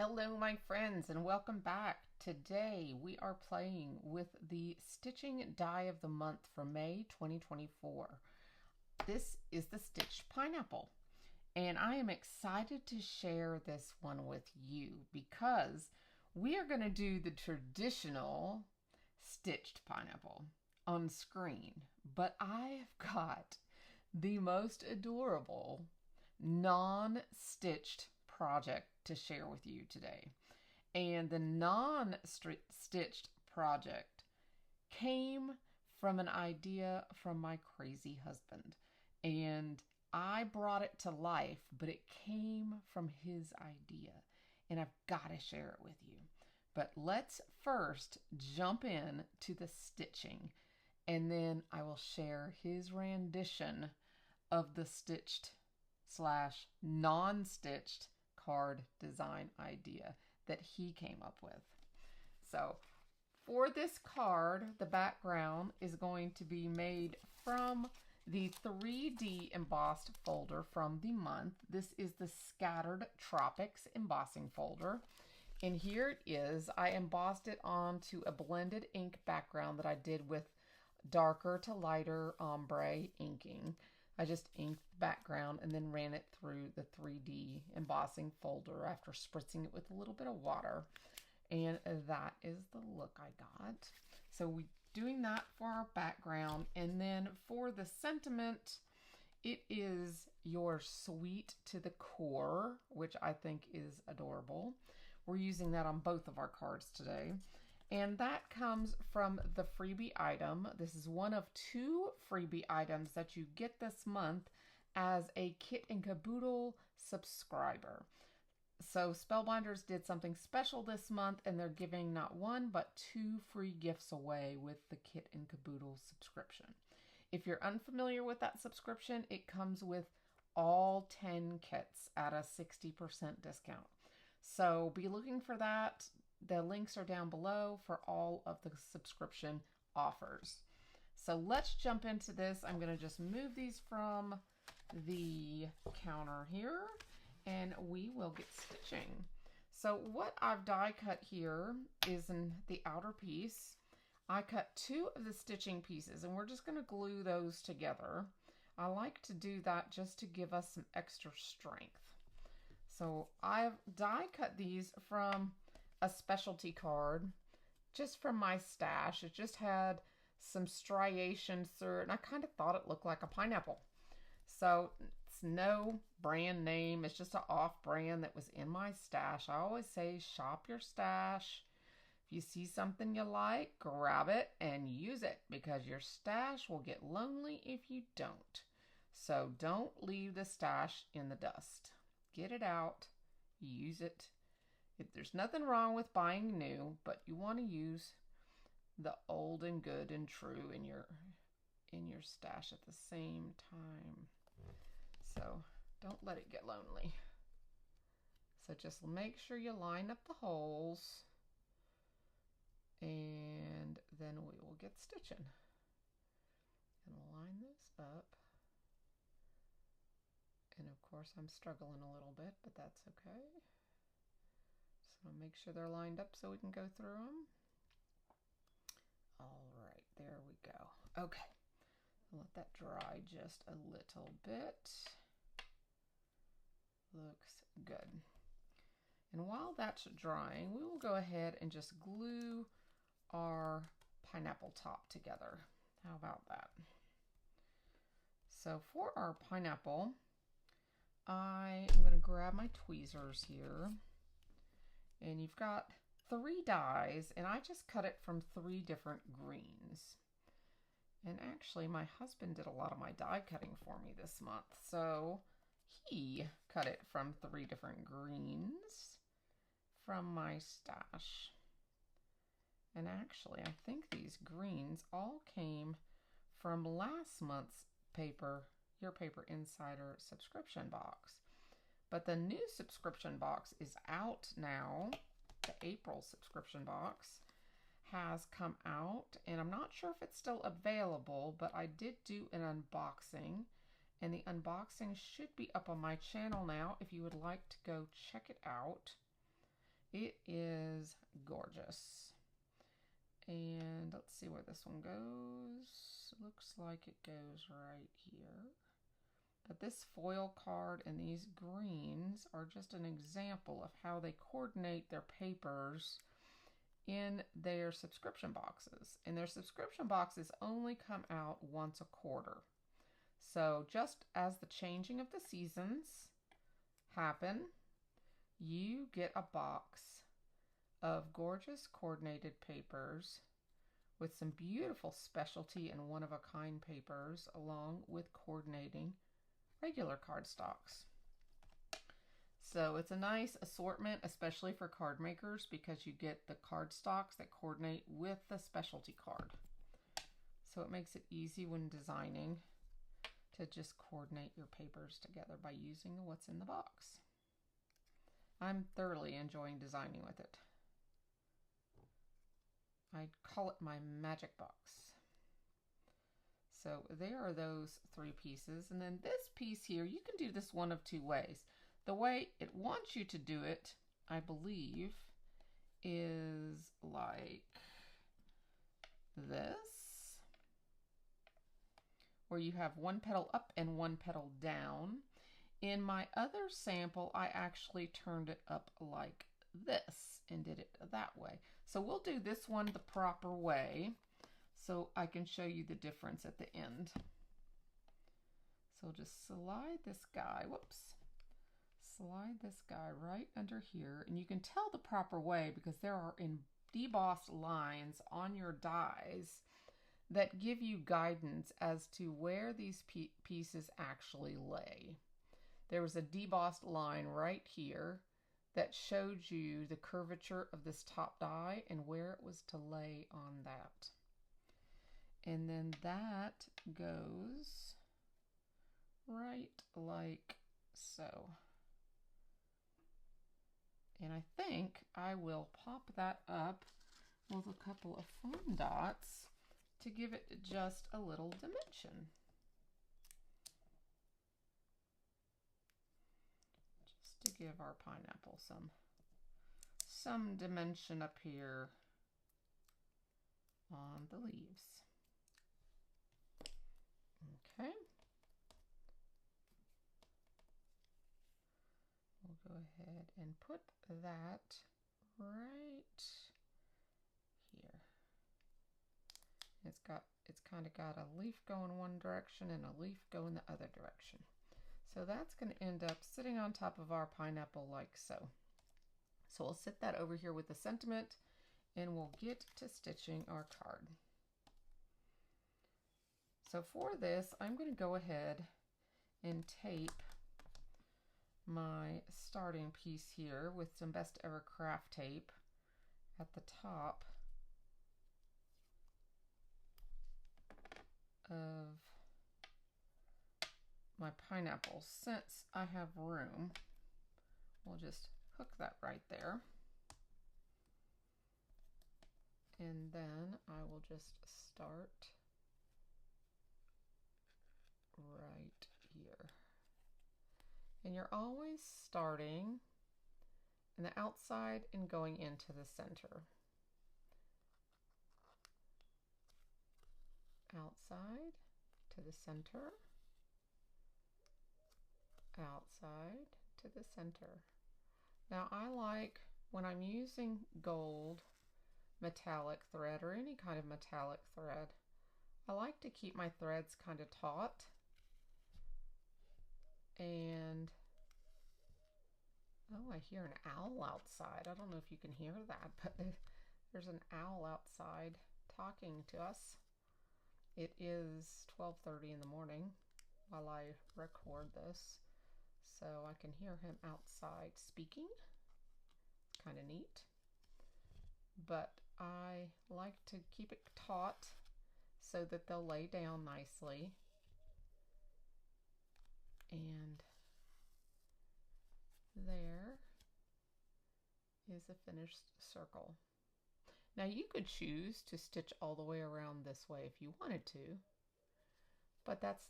Hello my friends and welcome back. Today we are playing with the Stitching Die of the Month for May 2024. This is the Stitched Pineapple and I am excited to share this one with you because we are going to do the traditional stitched pineapple on screen, but I have got the most adorable non-stitched project to share with you today. And the non-stitched project came from an idea from my crazy husband. And I brought it to life, but it came from his idea. And I've got to share it with you. But let's first jump in to the stitching. And then I will share his rendition of the stitched / non-stitched card design idea that he came up with. So for this card, the background is going to be made from the 3D embossed folder from the month. This is the Scattered Tropics embossing folder. And here it is. I embossed it onto a blended ink background that I did with darker to lighter ombre inking. I just inked the background and then ran it through the 3D embossing folder after spritzing it with a little bit of water. And that is the look I got. So we're doing that for our background. And then for the sentiment, it is your sweet to the core, which I think is adorable. We're using that on both of our cards today. And that comes from the freebie item. This is one of 2 freebie items that you get this month as a Kit and Caboodle subscriber. So Spellbinders did something special this month and they're giving not 1 but 2 free gifts away with the Kit and Caboodle subscription. If you're unfamiliar with that subscription, it comes with all 10 kits at a 60% discount. So be looking for that. The links are down below for all of the subscription offers. So let's jump into this. I'm going to just move these from the counter here and we will get stitching. So what I've die cut here is in the outer piece. I cut 2 of the stitching pieces and we're just going to glue those together. I like to do that just to give us some extra strength. So I've die cut these from a specialty card just from my stash. It just had some striations through it and I kind of thought it looked like a pineapple. So it's no brand name, it's just an off brand that was in my stash. I always say shop your stash. If you see something you like, grab it and use it because your stash will get lonely if you don't. So don't leave the stash in the dust. Get it out, use it. There's nothing wrong with buying new, but you want to use the old and good and true in your stash at the same time. So don't let it get lonely. So just make sure you line up the holes and then we will get stitching. And line this up. And of course I'm struggling a little bit, but that's okay. So make sure they're lined up so we can go through them. All right, there we go. Okay, let that dry just a little bit. Looks good. And while that's drying, we will go ahead and just glue our pineapple top together. How about that? So for our pineapple, I am going to grab my tweezers here. And you've got 3 dies, and I just cut it from 3 different greens. And actually, my husband did a lot of my die cutting for me this month, so he cut it from 3 different greens from my stash. And actually, I think these greens all came from last month's Your Paper Insider subscription box. But the new subscription box is out now. The April subscription box has come out and I'm not sure if it's still available, but I did do an unboxing and the unboxing should be up on my channel now if you would like to go check it out. It is gorgeous. And let's see where this one goes. Looks like it goes right here. But this foil card and these greens are just an example of how they coordinate their papers in their subscription boxes. And their subscription boxes only come out once a quarter. So just as the changing of the seasons happen, you get a box of gorgeous coordinated papers with some beautiful specialty and one-of-a-kind papers, along with coordinating regular cardstocks. So it's a nice assortment, especially for card makers, because you get the cardstocks that coordinate with the specialty card. So it makes it easy when designing to just coordinate your papers together by using what's in the box. I'm thoroughly enjoying designing with it. I'd call it my magic box. So there are those 3 pieces. And then this piece here, you can do this one of 2 ways. The way it wants you to do it, I believe, is like this, where you have 1 petal up and 1 petal down. In my other sample, I actually turned it up like this and did it that way. So we'll do this one the proper way so I can show you the difference at the end. So just slide this guy, slide this guy right under here, and you can tell the proper way because there are debossed lines on your dies that give you guidance as to where these pieces actually lay. There was a debossed line right here that showed you the curvature of this top die and where it was to lay on that. And then that goes right like so. And I think I will pop that up with a couple of foam dots to give it just a little dimension. Just to give our pineapple some dimension up here on the leaves. Okay. We'll go ahead and put that right here. It's kind of got a leaf going one direction and a leaf going the other direction. So that's going to end up sitting on top of our pineapple like so. So we'll sit that over here with the sentiment and we'll get to stitching our card. So for this, I'm going to go ahead and tape my starting piece here with some Best Ever Craft tape at the top of my pineapple. Since I have room, we'll just hook that right there. And then I will just start right here. And you're always starting in the outside and going into the center. Outside to the center, outside to the center. Now I like, when I'm using gold metallic thread or any kind of metallic thread, I like to keep my threads kind of taut. And oh, I hear an owl outside. I don't know if you can hear that, but there's an owl outside talking to us. It is 12:30 in the morning while I record this, so I can hear him outside speaking. Kind of neat. But I like to keep it taut so that they'll lay down nicely. And there is a finished circle. Now you could choose to stitch all the way around this way if you wanted to, but that's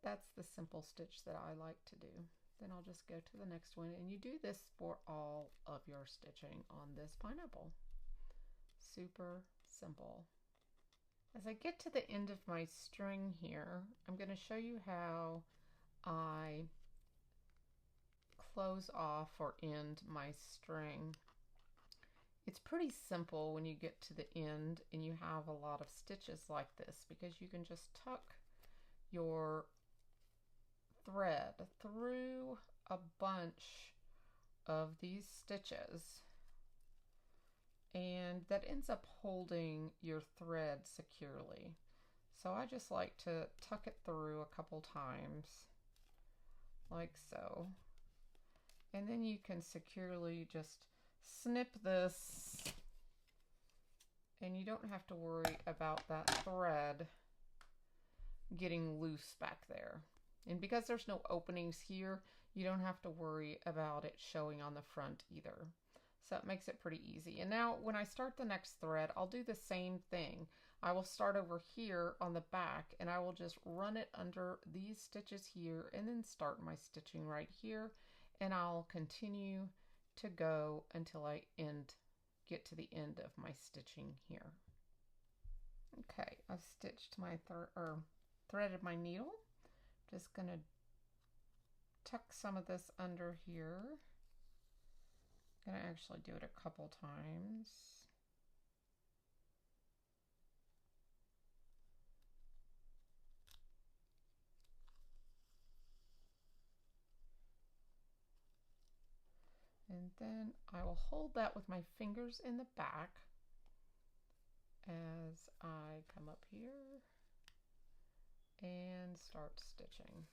the simple stitch that I like to do. then I'll just go to the next one, and you do this for all of your stitching on this pineapple. Super simple. As I get to the end of my string here, I'm going to show you how I close off or end my string. It's pretty simple when you get to the end and you have a lot of stitches like this, because you can just tuck your thread through a bunch of these stitches, and that ends up holding your thread securely. So I just like to tuck it through a couple times like so, and then you can securely just snip this, and you don't have to worry about that thread getting loose back there. And because there's no openings here, you don't have to worry about it showing on the front either. So it makes it pretty easy. And now when I start the next thread, I'll do the same thing. I will start over here on the back, and I will just run it under these stitches here, and then start my stitching right here, and I'll continue to go until I get to the end of my stitching here. Okay, I've stitched my threaded my needle. Just gonna tuck some of this under here. I'm gonna actually do it a couple times. And then I will hold that with my fingers in the back as I come up here and start stitching.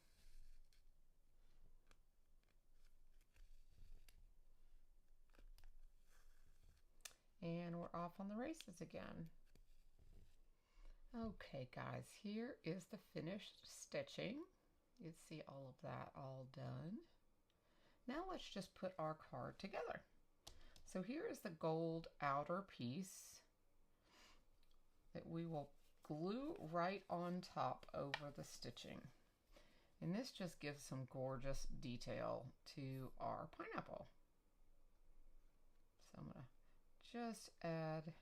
And we're off on the races again. Okay guys, here is the finished stitching. You see all of that all done. Now let's just put our card together. So here is the gold outer piece that we will glue right on top over the stitching. And this just gives some gorgeous detail to our pineapple. So I'm going to just add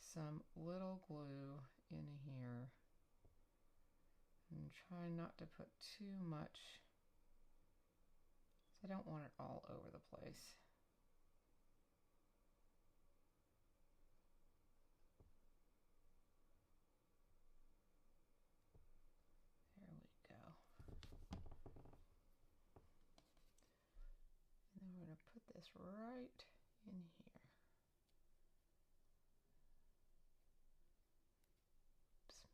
some little glue in here and try not to put too much. I don't want it all over the place. There we go. And then we're going to put this right in here. Oops.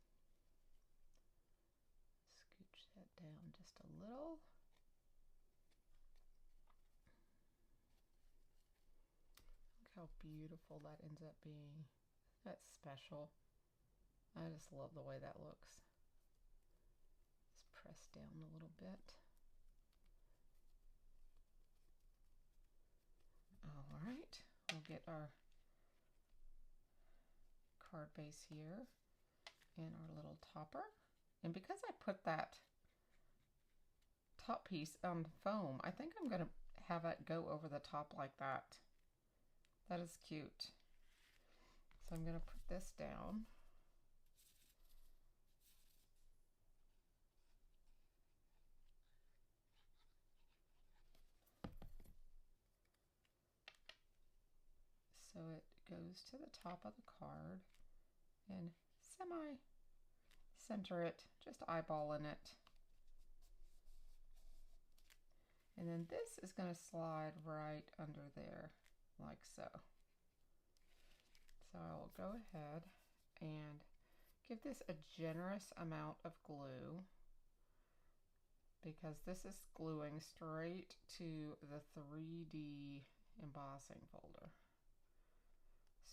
Scooch that down just a little. How beautiful that ends up being. That's special. I just love the way that looks. Just press down a little bit. All right, we'll get our card base here and our little topper. And because I put that top piece on foam, I think I'm going to have it go over the top like that. That is cute. So I'm going to put this down. So it goes to the top of the card and semi-center it, just eyeballing it. And then this is going to slide right under there, like so. So I will go ahead and give this a generous amount of glue, because this is gluing straight to the 3D embossing folder.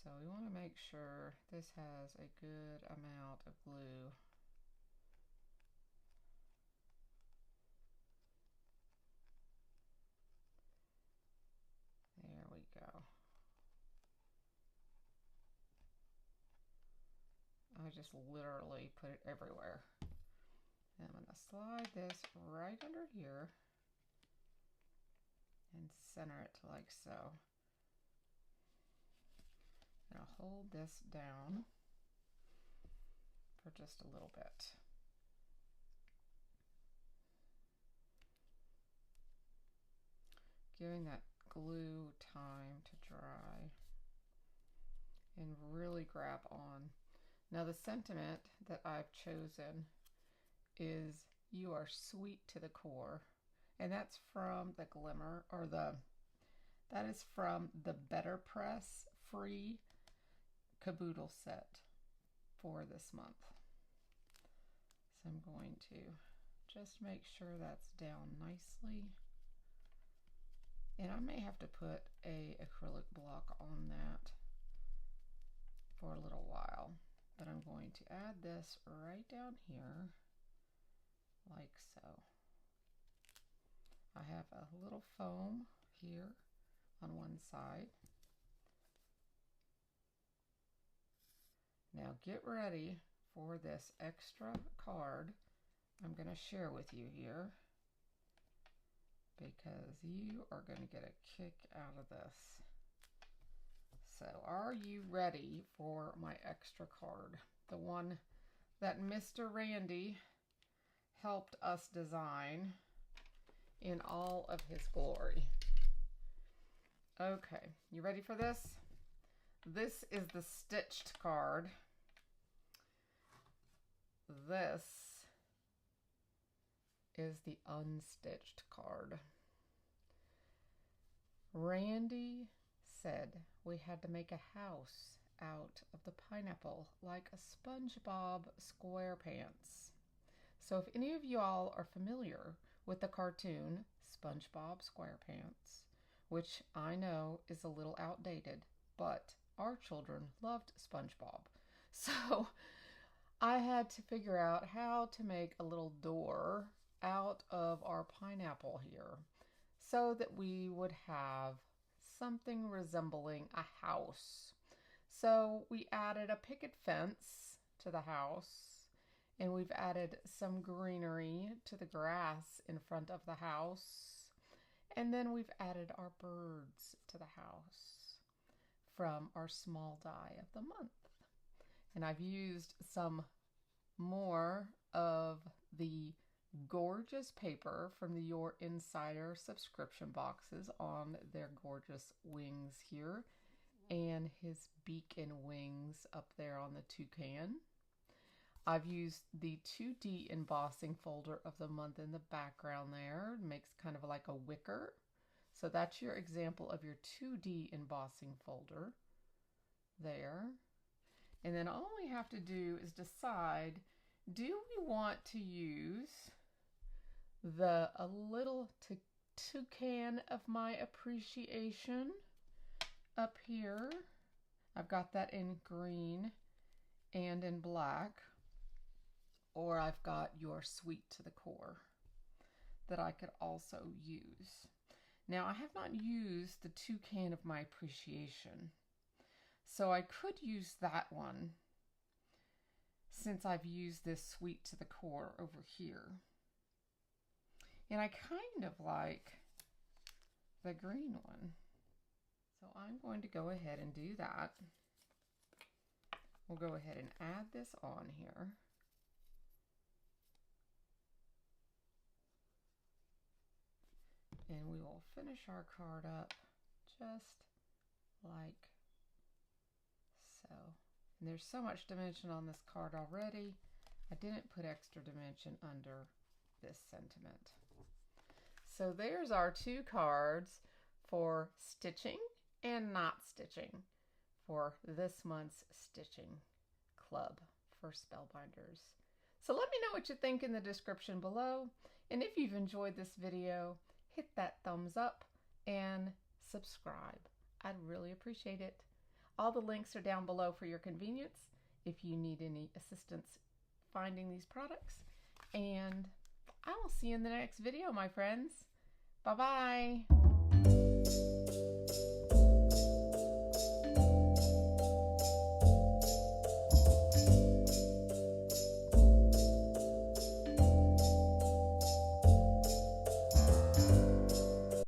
So we want to make sure this has a good amount of glue. There we go. I just literally put it everywhere. And I'm going to slide this right under here. and center it like so. And I'll hold this down for just a little bit. Giving that glue time to dry and really grab on. Now the sentiment that I've chosen is "You are sweet to the core," and that's from the Glimmer, or that is from the Better Press free caboodle set for this month. So I'm going to just make sure that's down nicely. And I may have to put a acrylic block on that for a little while, but I'm going to add this right down here, like so. I have a little foam here on one side. Now get ready for this extra card I'm going to share with you here, because you are going to get a kick out of this. So are you ready for my extra card? The one that Mr. Randy helped us design in all of his glory. Okay, you ready for this? This is the stitched card. This is the unstitched card. Randy said we had to make a house out of the pineapple like a SpongeBob SquarePants. So if any of you all are familiar with the cartoon SpongeBob SquarePants, which I know is a little outdated, but our children loved SpongeBob. So I had to figure out how to make a little door out of our pineapple here so that we would have something resembling a house. So we added a picket fence to the house, and we've added some greenery to the grass in front of the house, and then we've added our birds to the house from our small die of the month. And I've used some more of the gorgeous paper from the Your Insider subscription boxes on their gorgeous wings here, and his beak and wings up there on the toucan. I've used the 2D embossing folder of the month in the background there. It makes kind of like a wicker. So that's your example of your 2D embossing folder there. And then all we have to do is decide, do we want to use a little toucan of my appreciation up here? I've got that in green and in black. Or I've got Your Sweet to the Core that I could also use. Now I have not used the toucan of my appreciation, so I could use that one since I've used this Sweet to the Core over here. And I kind of like the green one, so I'm going to go ahead and do that. We'll go ahead and add this on here. And we will finish our card up just like so. And there's so much dimension on this card already. I didn't put extra dimension under this sentiment. So there's our two cards for stitching and not stitching for this month's stitching club for Spellbinders. So let me know what you think in the description below. And if you've enjoyed this video, hit that thumbs up and subscribe. I'd really appreciate it. All the links are down below for your convenience if you need any assistance finding these products. And I will see you in the next video, my friends. Bye-bye.